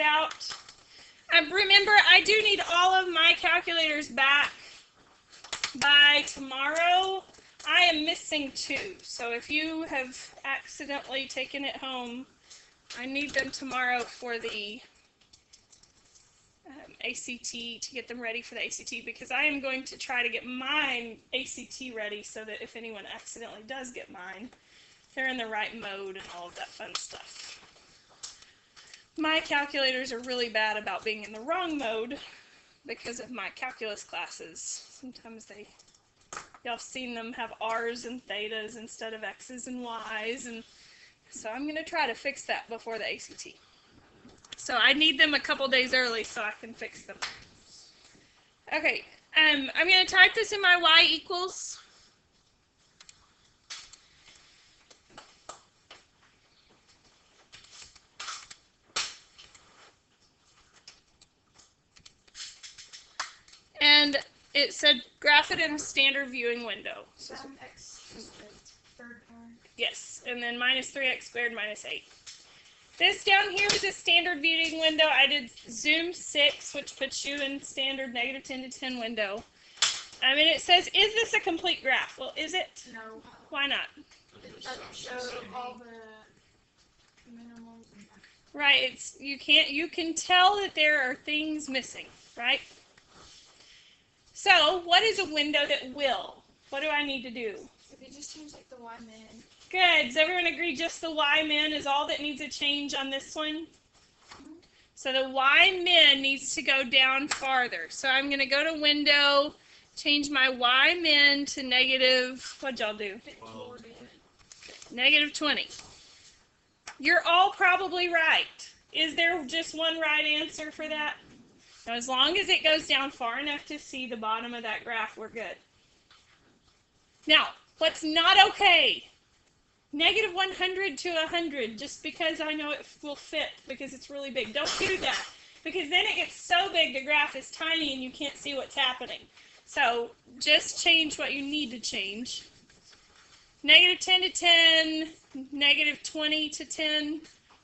out. Remember, I do need all of my calculators back by tomorrow. I am missing 2, so if you have accidentally taken it home, I need them tomorrow for the ACT, to get them ready for the ACT, because I am going to try to get mine ACT ready so that if anyone accidentally does get mine, they're in the right mode and all of that fun stuff. My calculators are really bad about being in the wrong mode because of my calculus classes. Sometimes y'all have seen them have R's and thetas instead of X's and Y's, and so I'm going to try to fix that before the ACT. So I need them a couple days early so I can fix them. Okay, I'm going to type this in my y equals. And it said graph it in a standard viewing window. So x is the third part. Yes, and then minus 3x squared minus 8. This down here is a standard viewing window. I did zoom 6, which puts you in standard -10 to 10 window. And it says, is this a complete graph? Well, is it? No. Why not? It doesn't show all the minimums. Right, you can tell that there are things missing, right? So, what is a window that will? What do I need to do? If you just change like the y min. Good. Does everyone agree just the y min is all that needs a change on this one? So the y min needs to go down farther. So I'm going to go to window, change my y min to negative, what'd y'all do? Negative 20. You're all probably right. Is there just one right answer for that? Now, as long as it goes down far enough to see the bottom of that graph, we're good. Now, what's not okay? Negative 100 to 100, just because I know it will fit, because it's really big. Don't do that, because then it gets so big the graph is tiny and you can't see what's happening. So just change what you need to change. Negative 10 to 10, negative 20 to 10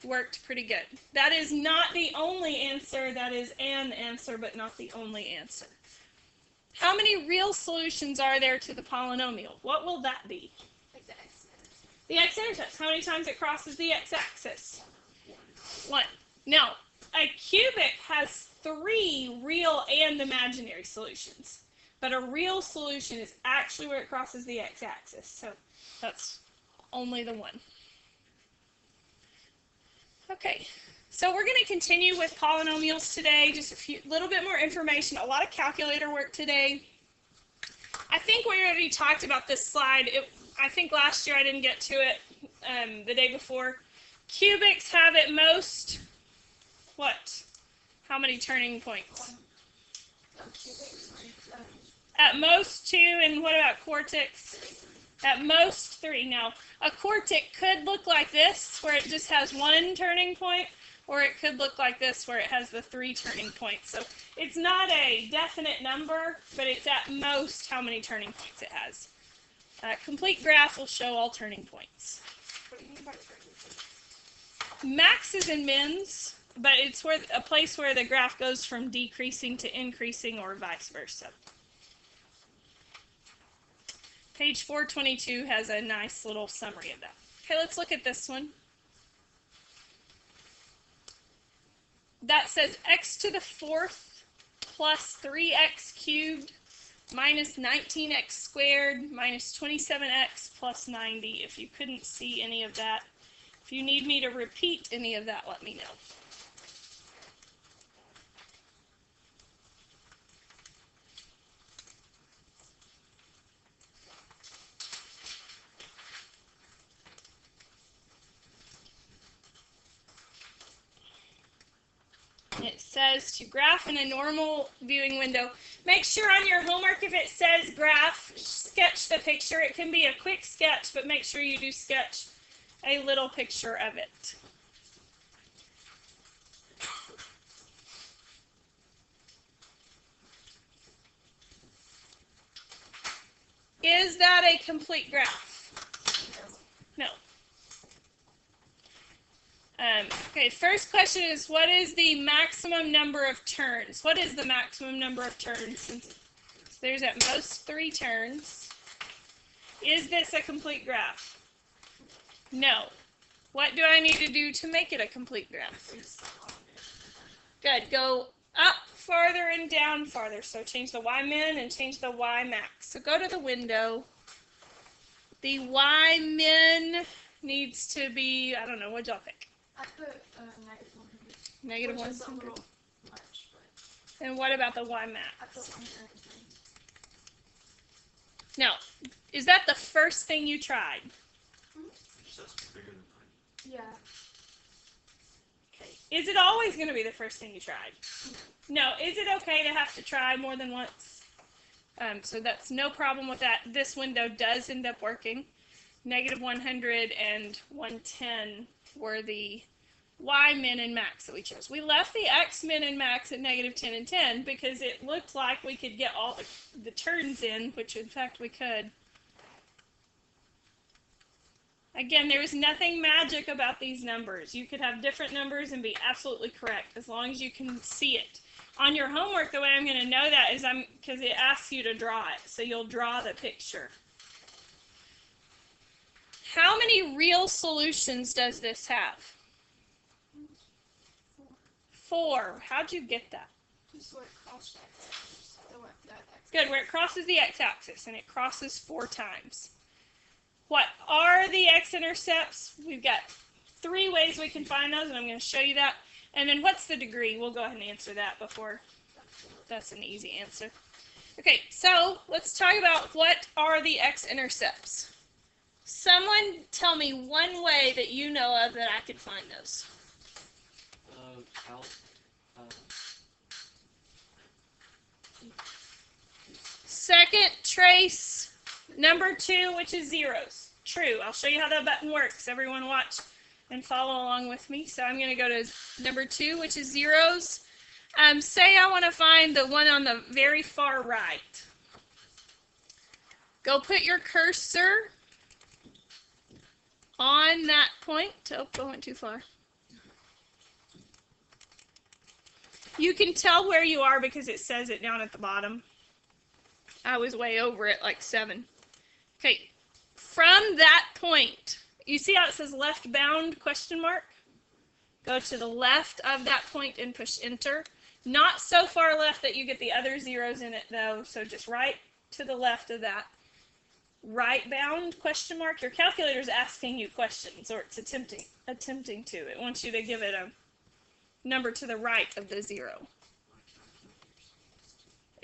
worked pretty good. That is not the only answer. That is an answer, but not the only answer. How many real solutions are there to the polynomial? What will that be? The x-intercept. How many times it crosses the x-axis? 1. Now, a cubic has 3 real and imaginary solutions. But a real solution is actually where it crosses the x-axis. So that's only the 1. Okay, so we're going to continue with polynomials today. Just a little bit more information. A lot of calculator work today. I think we already talked about this slide. I think last year I didn't get to it the day before. Cubics have at most, what? How many turning points? At most 2, and what about quartics? At most 3. Now, a quartic could look like this, where it just has 1 turning point, or it could look like this, where it has the 3 turning points. So it's not a definite number, but it's at most how many turning points it has. A complete graph will show all turning points. Maxes and mins, but it's where a place where the graph goes from decreasing to increasing or vice versa. Page 422 has a nice little summary of that. Okay, let's look at this one. That says x to the 4th plus 3x cubed minus 19x squared minus 27x plus 90. If you couldn't see any of that, if you need me to repeat any of that, let me know. It says to graph in a normal viewing window. Make sure on your homework, if it says graph, sketch the picture. It can be a quick sketch, but make sure you do sketch a little picture of it. Is that a complete graph? No. Okay, first question is, what is the maximum number of turns? What is the maximum number of turns? Since there's at most 3 turns. Is this a complete graph? No. What do I need to do to make it a complete graph? Good. Go up farther and down farther. So change the y min and change the y max. So go to the window. The y min needs to be, I don't know, what'd y'all pick? I put negative 100. Negative Which is a 100. little much, but And what about the y I max? put 130. Now, is that the first thing you tried? Yeah. Okay. Is it always going to be the first thing you tried? No. Is it okay to have to try more than once? So that's no problem with that. This window does end up working. Negative 100 and 110 were the y min and max that we chose. We left the x min and max at negative 10 and 10 because it looked like we could get all the turns in, which in fact we could. Again, there is nothing magic about these numbers. You could have different numbers and be absolutely correct as long as you can see it. On your homework, the way I'm going to know that is because it asks you to draw it. So you'll draw the picture. How many real solutions does this have? 4. How'd you get that? Just where it crosses that x. Good, where it crosses the x-axis, and it crosses 4 times. What are the x-intercepts? We've got 3 ways we can find those, and I'm going to show you that. And then what's the degree? We'll go ahead and answer that before. That's an easy answer. Okay, so let's talk about what are the x-intercepts. Someone tell me one way that you know of that I could find those. Second trace number 2, which is zeros. True. I'll show you how that button works. Everyone watch and follow along with me. So I'm going to go to number 2, which is zeros. Say I want to find the one on the very far right. Go put your cursor on that point. Oh, I went too far. You can tell where you are because it says it down at the bottom. I was way over it, like 7. Okay, from that point, you see how it says left bound question mark? Go to the left of that point and push enter. Not so far left that you get the other zeros in it though, so just right to the left of that. Right bound question mark. Your calculator is asking you questions, or it's attempting to. It wants you to give it a number to the right of the 0.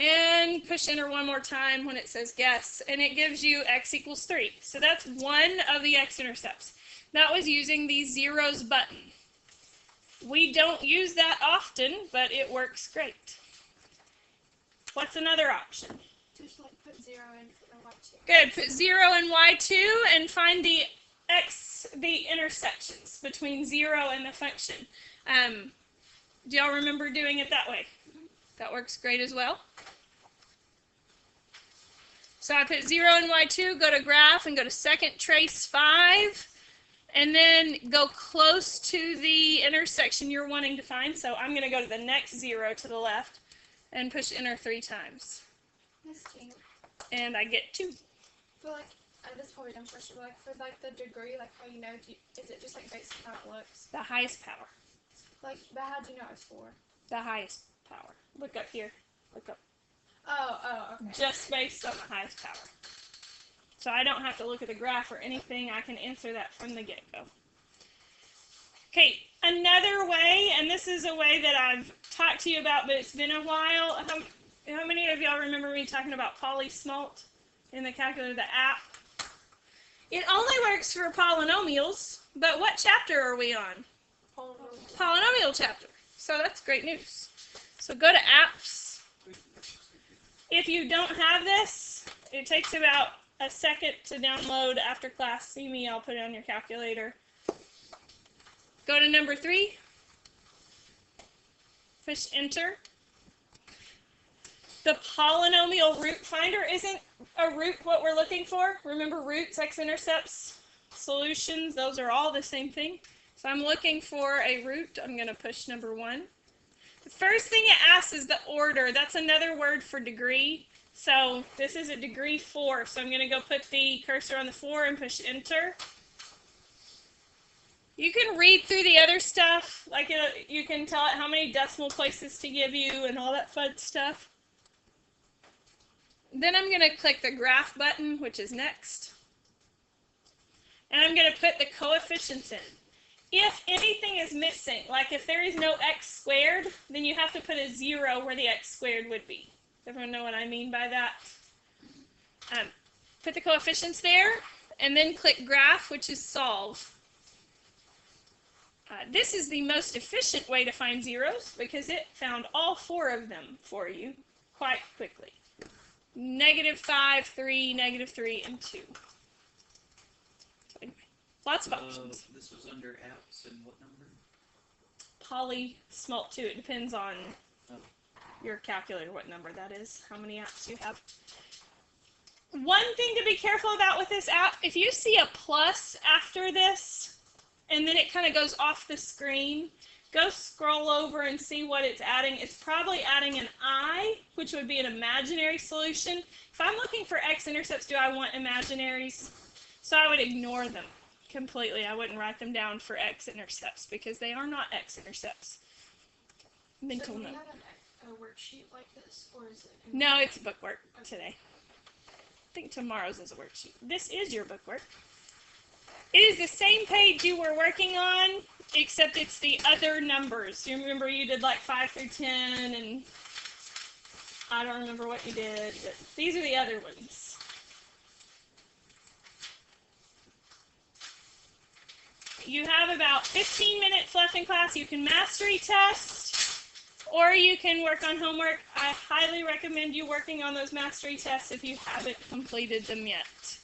And push enter one more time when it says guess, and it gives you x equals 3. So that's one of the x-intercepts. That was using the zeros button. We don't use that often, but it works great. What's another option? Just like put 0 in for y2. Good. Put 0 in y2 and find the intersections between 0 and the function. Do y'all remember doing it that way? That works great as well. So I put 0 in y2, go to graph, and go to second trace 5, and then go close to the intersection you're wanting to find. So I'm going to go to the next 0 to the left and push enter 3 times. And I get 2. But like, this is probably dumb question, but like for like the degree, like how you know, is it just like based on how it looks? The highest power. Like, but how do you know it's 4? The highest power. Look up here. Look up. Oh, okay. Just based on the highest power. So I don't have to look at the graph or anything. I can answer that from the get-go. Okay, another way, and this is a way that I've talked to you about, but it's been a while. How many of y'all remember me talking about polysmalt in the calculator, the app? It only works for polynomials, but what chapter are we on? Polynomial chapter. So that's great news. So go to apps. If you don't have this, it takes about a second to download after class. See me, I'll put it on your calculator. Go to number 3. Push enter. The polynomial root finder isn't a root what we're looking for. Remember roots, x-intercepts, solutions, those are all the same thing. So I'm looking for a root. I'm going to push number 1. The first thing it asks is the order. That's another word for degree. So this is a degree 4. So I'm going to go put the cursor on the 4 and push enter. You can read through the other stuff. Like you can tell it how many decimal places to give you and all that fun stuff. Then I'm going to click the graph button, which is next. And I'm going to put the coefficients in. If anything is missing, like if there is no x squared, then you have to put a 0 where the x squared would be. Does everyone know what I mean by that? Put the coefficients there, and then click graph, which is solve. This is the most efficient way to find zeros because it found all 4 of them for you quite quickly. -5, 3, -3, and 2. So anyway, lots of options. This was under apps and what number? Poly Smalt 2. It depends on your calculator what number that is, how many apps you have. One thing to be careful about with this app, if you see a plus after this, and then it kind of goes off the screen, go scroll over and see what it's adding. It's probably adding an I, which would be an imaginary solution. If I'm looking for x-intercepts, do I want imaginaries? So I would ignore them completely. I wouldn't write them down for x-intercepts because they are not x-intercepts. Mental note. So do we have a worksheet like this, or is it? No, it's bookwork today. I think tomorrow's is a worksheet. This is your bookwork. It is the same page you were working on, except it's the other numbers. You remember you did like 5 through 10, and I don't remember what you did, but these are the other ones. You have about 15 minutes left in class. You can mastery test, or you can work on homework. I highly recommend you working on those mastery tests if you haven't completed them yet.